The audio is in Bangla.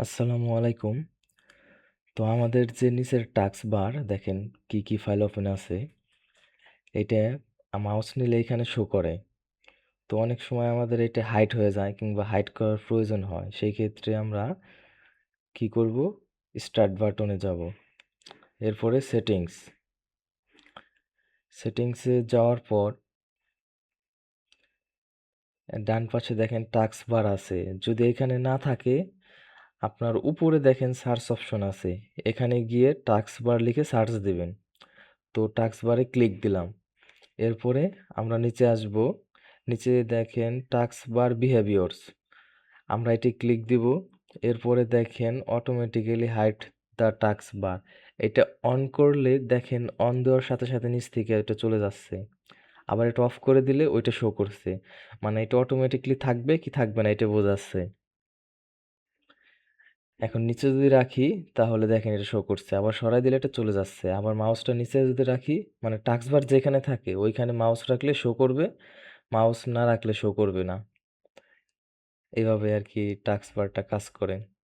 আসসালামু আলাইকুম। তো আমাদের যে নিচের টাস্ক বার দেখেন কি কি ফাইল ওপেন আছে, এটা মাউস নিলে এখানে শো করে। তো অনেক সময় আমাদের এটা হাইড হয়ে যায় কিংবা হাইড করার প্রয়োজন হয়, সেই ক্ষেত্রে আমরা কি করব, স্টার্ট বাটনে যাব, এরপরে সেটিংসে যাওয়ার পর ডান পাশে দেখেন টাস্ক বার আছে। যদি এখানে না থাকে, আপনার উপরে দেখেন সার্চ অপশন আছে, এখানে গিয়ে টাস্ক বার লিখে সার্চ দিবেন। তো টাস্ক বারে ক্লিক দিলাম, এরপরে আমরা নিচে আসব। নিচে দেখেন টাস্ক বার বিহেভিয়ার্স, আমরা এটি ক্লিক দিব। এরপরে দেখেন অটোমেটিক্যালি হাইড দ্য টাস্ক বার, এটা অন করলে দেখেন অন দেওয়ার সাথে সাথে নিচ থেকে এটা চলে যাচ্ছে। আবার এটা অফ করে দিলে ওইটা শো করছে, মানে এটা অটোমেটিকলি থাকবে কি থাকবে না এটা বোঝাচ্ছে। এখন নিচে যদি রাখি তাহলে দেখেন এটা শো করছে, আবার সরাই দিলে এটা চলে যাচ্ছে। আবার মাউসটা নিচে যদি রাখি, মানে টাস্ক বার যেখানে থাকে ওইখানে মাউস রাখলে শো করবে, মাউস না রাখলে শো করবে না। এভাবে আর কি টাস্ক বারটা কাজ করে।